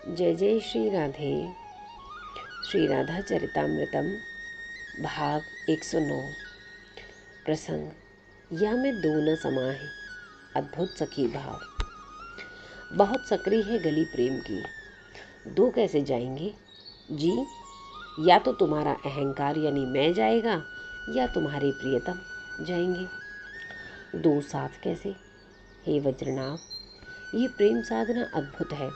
जय जय श्री राधे। श्री राधा चरितामृतम भाग 109। प्रसंग या में दो न समाहे, अद्भुत सखी भाव। बहुत सक्रिय है गली प्रेम की, दो कैसे जाएंगे जी। या तो तुम्हारा अहंकार यानी मैं जाएगा, या तुम्हारे प्रियतम जाएंगे। दो साथ कैसे? हे वज्रनाभ, ये प्रेम साधना अद्भुत है।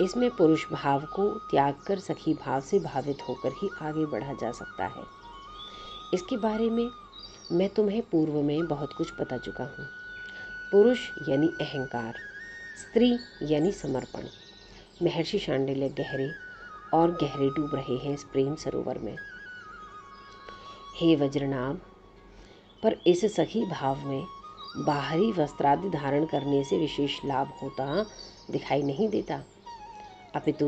इसमें पुरुष भाव को त्याग कर सखी भाव से भावित होकर ही आगे बढ़ा जा सकता है। इसके बारे में मैं तुम्हें पूर्व में बहुत कुछ बता चुका हूँ। पुरुष यानी अहंकार, स्त्री यानी समर्पण। महर्षि शांडिल्य गहरे और गहरे डूब रहे हैं इस प्रेम सरोवर में। हे वज्रनाभ, पर इस सखी भाव में बाहरी वस्त्रादि धारण करने से विशेष लाभ होता दिखाई नहीं देता, अपितु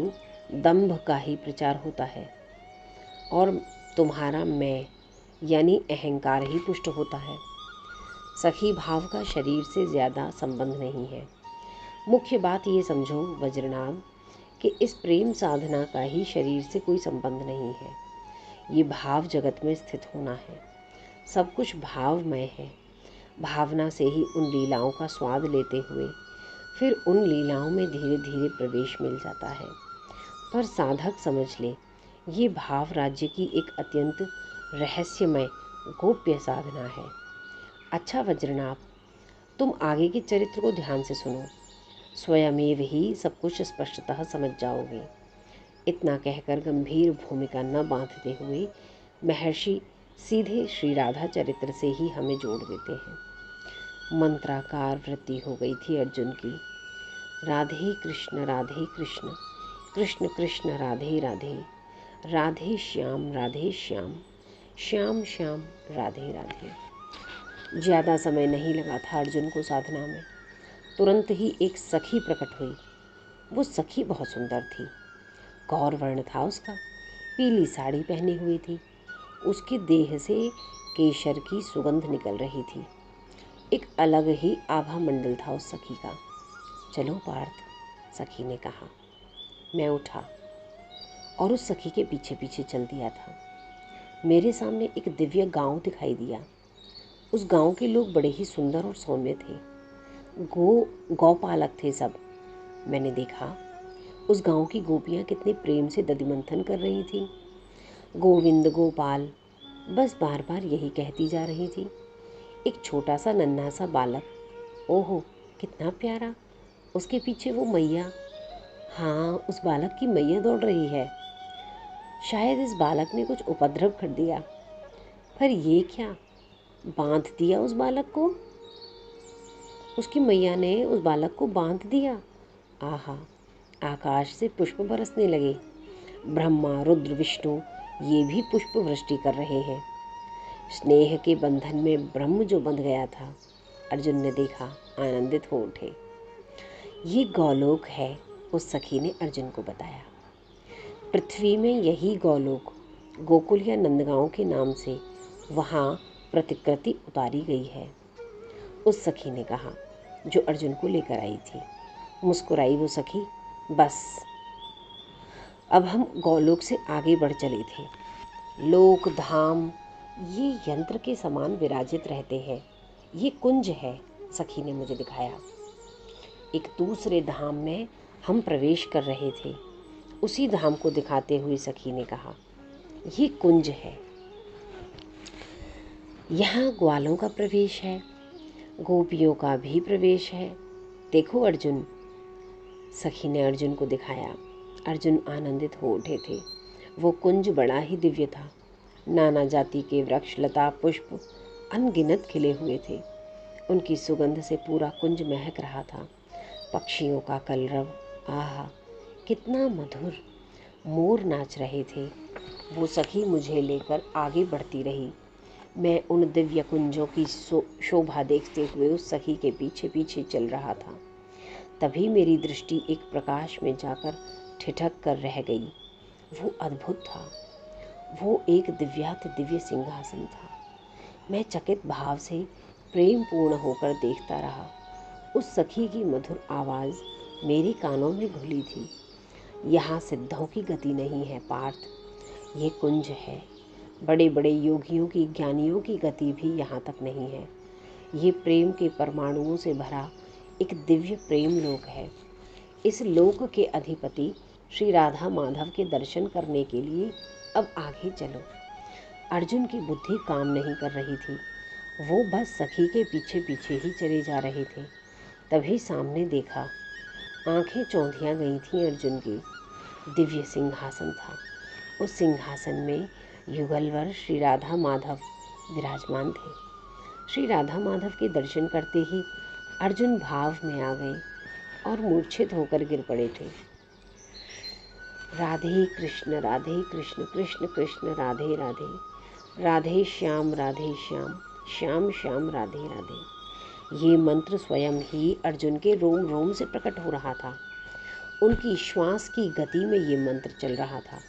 दंभ का ही प्रचार होता है और तुम्हारा मैं यानी अहंकार ही पुष्ट होता है। सखी भाव का शरीर से ज़्यादा संबंध नहीं है। मुख्य बात ये समझो वज्रनाभ कि इस प्रेम साधना का ही शरीर से कोई संबंध नहीं है। ये भाव जगत में स्थित होना है। सब कुछ भावमय है। भावना से ही उन लीलाओं का स्वाद लेते हुए फिर उन लीलाओं में धीरे धीरे प्रवेश मिल जाता है। पर साधक समझ ले, ये भाव राज्य की एक अत्यंत रहस्यमय गोप्य साधना है। अच्छा वज्रनाभ, तुम आगे के चरित्र को ध्यान से सुनो, स्वयमेव ही सब कुछ स्पष्टतः समझ जाओगे। इतना कहकर गंभीर भूमिका न बांधते हुए महर्षि सीधे श्री राधा चरित्र से ही हमें जोड़ देते हैं। मंत्राकार वृत्ति हो गई थी अर्जुन की। राधे कृष्ण कृष्ण कृष्ण राधे राधे, राधे श्याम श्याम श्याम राधे राधे। ज़्यादा समय नहीं लगा था अर्जुन को साधना में। तुरंत ही एक सखी प्रकट हुई। वो सखी बहुत सुंदर थी। गौर वर्ण था उसका, पीली साड़ी पहनी हुई थी। उसके देह से केशर की सुगंध निकल रही थी। एक अलग ही आभा मंडल था उस सखी का। चलो पार्थ, सखी ने कहा। मैं उठा और उस सखी के पीछे पीछे चल दिया था। मेरे सामने एक दिव्य गांव दिखाई दिया। उस गांव के लोग बड़े ही सुंदर और सौम्य थे। गौपालक थे सब। मैंने देखा उस गांव की गोपियां कितने प्रेम से दधिमंथन कर रही थी। गोविंद गोपाल बस बार बार यही कहती जा रही थी। एक छोटा सा नन्हा सा बालक, ओहो कितना प्यारा। उसके पीछे वो मैया, हाँ उस बालक की मैया दौड़ रही है। शायद इस बालक ने कुछ उपद्रव कर दिया। पर ये क्या, बांध दिया उस बालक को। उसकी मैया ने उस बालक को बांध दिया। आहा, आकाश से पुष्प बरसने लगे। ब्रह्मा रुद्र विष्णु ये भी पुष्प वृष्टि कर रहे हैं। स्नेह के बंधन में ब्रह्म जो बंध गया था, अर्जुन ने देखा, आनंदित हो उठे। ये गौलोक है, उस सखी ने अर्जुन को बताया। पृथ्वी में यही गौलोक गोकुल या नंदगांव के नाम से वहाँ प्रतिकृति उतारी गई है, उस सखी ने कहा, जो अर्जुन को लेकर आई थी। मुस्कुराई वो सखी। बस अब हम गौलोक से आगे बढ़ चले थे। लोक धाम ये यंत्र के समान विराजित रहते हैं। ये कुंज है, सखी ने मुझे दिखाया। एक दूसरे धाम में हम प्रवेश कर रहे थे। उसी धाम को दिखाते हुए सखी ने कहा, ये कुंज है। यहाँ ग्वालों का प्रवेश है, गोपियों का भी प्रवेश है। देखो अर्जुन, सखी ने अर्जुन को दिखाया। अर्जुन आनंदित हो उठे थे। वो कुंज बड़ा ही दिव्य था। नाना जाति के वृक्ष, लता, पुष्प अनगिनत खिले हुए थे। उनकी सुगंध से पूरा कुंज महक रहा था। पक्षियों का कलरव, आहा कितना मधुर। मोर नाच रहे थे। वो सखी मुझे लेकर आगे बढ़ती रही। मैं उन दिव्य कुंजों की शोभा देखते हुए उस सखी के पीछे पीछे चल रहा था। तभी मेरी दृष्टि एक प्रकाश में जाकर ठिठक कर रह गई। वो अद्भुत था। वो एक दिव्याति दिव्य सिंहासन था। मैं चकित भाव से प्रेम पूर्ण होकर देखता रहा। उस सखी की मधुर आवाज़ मेरे कानों में घुली थी। यहाँ सिद्धों की गति नहीं है पार्थ, ये कुंज है। बड़े बड़े योगियों की, ज्ञानियों की गति भी यहाँ तक नहीं है। ये प्रेम के परमाणुओं से भरा एक दिव्य प्रेम लोक है। इस लोक के अधिपति श्री राधा माधव के दर्शन करने के लिए अब आगे चलो। अर्जुन की बुद्धि काम नहीं कर रही थी। वो बस सखी के पीछे पीछे ही चले जा रहे थे। तभी सामने देखा, आंखें चौंधियां गई थीं अर्जुन की। दिव्य सिंहासन था। उस सिंहासन में युगलवर श्री राधा माधव विराजमान थे। श्री राधा माधव के दर्शन करते ही अर्जुन भाव में आ गए और मूर्छित होकर गिर पड़े थे। राधे कृष्ण कृष्ण कृष्ण राधे राधे, राधे श्याम श्याम श्याम राधे राधे। ये मंत्र स्वयं ही अर्जुन के रोम रोम से प्रकट हो रहा था। उनकी श्वास की गति में ये मंत्र चल रहा था।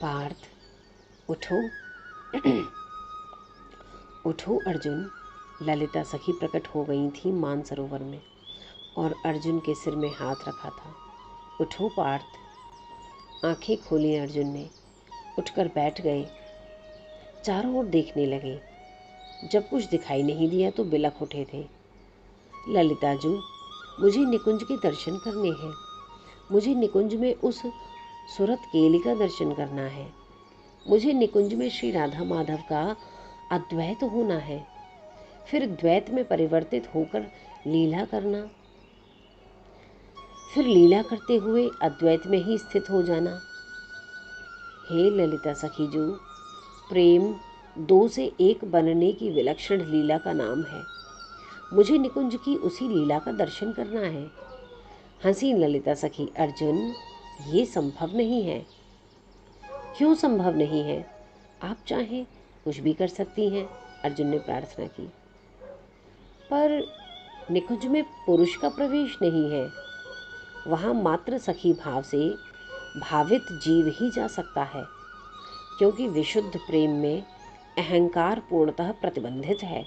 पार्थ उठो उठो अर्जुन। ललिता सखी प्रकट हो गई थी मानसरोवर में और अर्जुन के सिर में हाथ रखा था। उठो पार्थ। आंखें खोली अर्जुन ने, उठकर बैठ गए। चारों ओर देखने लगे। जब कुछ दिखाई नहीं दिया तो बिलख उठे थे। ललिता जी, मुझे निकुंज के दर्शन करने हैं। मुझे निकुंज में उस सुरत केली का दर्शन करना है। मुझे निकुंज में श्री राधा माधव का अद्वैत होना है, फिर द्वैत में परिवर्तित होकर लीला करना, फिर लीला करते हुए अद्वैत में ही स्थित हो जाना। हे ललिता सखी जो, प्रेम दो से एक बनने की विलक्षण लीला का नाम है। मुझे निकुंज की उसी लीला का दर्शन करना है। हंसी ललिता सखी। अर्जुन, ये संभव नहीं है। क्यों संभव नहीं है? आप चाहें कुछ भी कर सकती हैं, अर्जुन ने प्रार्थना की। पर निकुंज में पुरुष का प्रवेश नहीं है। वहाँ मात्र सखी भाव से भावित जीव ही जा सकता है, क्योंकि विशुद्ध प्रेम में अहंकार पूर्णतः प्रतिबंधित है।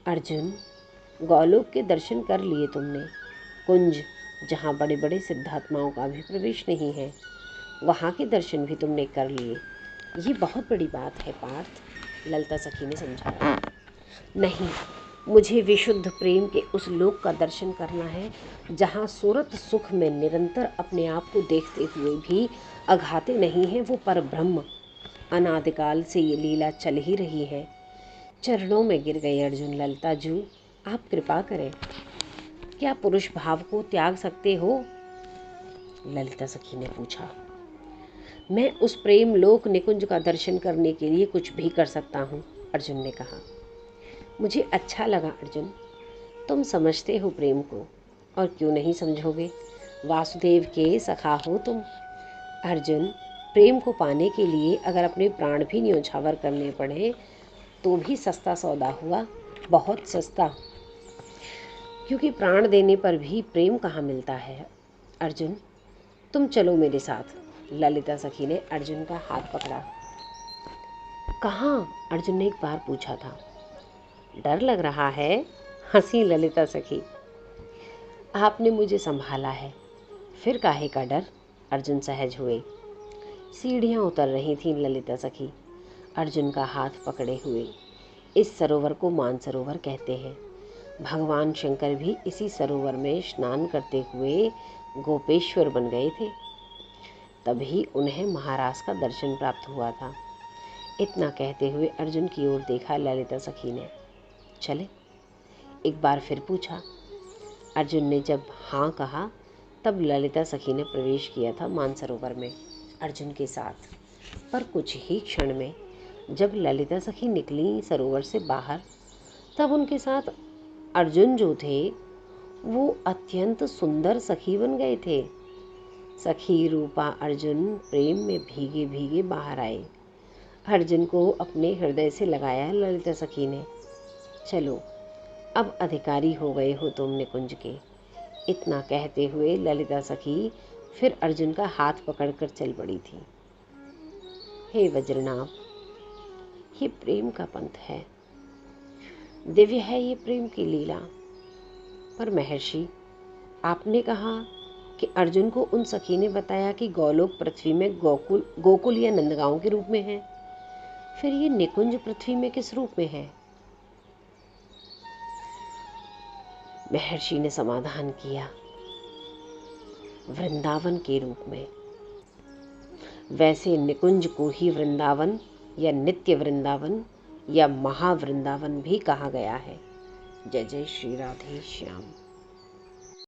अर्जुन, गौलोक के दर्शन कर लिए तुमने। कुंज, जहाँ बड़े बड़े सिद्धात्माओं का भी प्रवेश नहीं है, वहाँ के दर्शन भी तुमने कर लिए। ये बहुत बड़ी बात है पार्थ, ललिता सखी ने समझाया। नहीं, मुझे विशुद्ध प्रेम के उस लोक का दर्शन करना है जहाँ सूरत सुख में निरंतर अपने आप को देखते हुए भी अघाते नहीं हैं वो परब्रह्म। अनादिकाल से ये लीला चल ही रही है। चरणों में गिर गए अर्जुन। ललिता जी, आप कृपा करें। क्या पुरुष भाव को त्याग सकते हो? ललिता सखी ने पूछा। मैं उस प्रेम लोक निकुंज का दर्शन करने के लिए कुछ भी कर सकता हूँ, अर्जुन ने कहा। मुझे अच्छा लगा अर्जुन, तुम समझते हो प्रेम को, और क्यों नहीं समझोगे। वासुदेव के सखा हो तुम। अर्जुन, प्रेम को पाने के लिए अगर अपने प्राण भी न्योछावर करने पड़े तो भी सस्ता सौदा हुआ, बहुत सस्ता। क्योंकि प्राण देने पर भी प्रेम कहाँ मिलता है। अर्जुन, तुम चलो मेरे साथ। ललिता सखी ने अर्जुन का हाथ पकड़ा। कहाँ? अर्जुन ने एक बार पूछा था। डर लग रहा है? हंसी ललिता सखी। आपने मुझे संभाला है, फिर काहे का डर? अर्जुन सहज हुए। सीढ़ियाँ उतर रही थीं ललिता सखी, अर्जुन का हाथ पकड़े हुए। इस सरोवर को मानसरोवर कहते हैं। भगवान शंकर भी इसी सरोवर में स्नान करते हुए गोपेश्वर बन गए थे। तभी उन्हें महाराज का दर्शन प्राप्त हुआ था। इतना कहते हुए अर्जुन की ओर देखा ललिता सखी ने। चले? एक बार फिर पूछा। अर्जुन ने जब हाँ कहा तब ललिता सखी ने प्रवेश किया था मानसरोवर में अर्जुन के साथ। पर कुछ ही क्षण में जब ललिता सखी निकली सरोवर से बाहर, तब उनके साथ अर्जुन जो थे वो अत्यंत सुंदर सखी बन गए थे। सखी रूपा अर्जुन प्रेम में भीगे भीगे बाहर आए। अर्जुन को अपने हृदय से लगाया ललिता सखी ने। चलो, अब अधिकारी हो गए हो तुम निकुंज के। इतना कहते हुए ललिता सखी फिर अर्जुन का हाथ पकड़कर चल पड़ी थी। हे वज्रनाभ, ये प्रेम का पंथ है, दिव्य है ये प्रेम की लीला। पर महर्षि, आपने कहा कि अर्जुन को उन सखी ने बताया कि गोलोक पृथ्वी में गोकुल या नंदगांव के रूप में है, फिर ये निकुंज पृथ्वी में किस रूप में है? महर्षि ने समाधान किया, वृंदावन के रूप में। वैसे निकुंज को ही वृंदावन या नित्य वृंदावन या महावृंदावन भी कहा गया है। जय जय श्री राधे श्याम।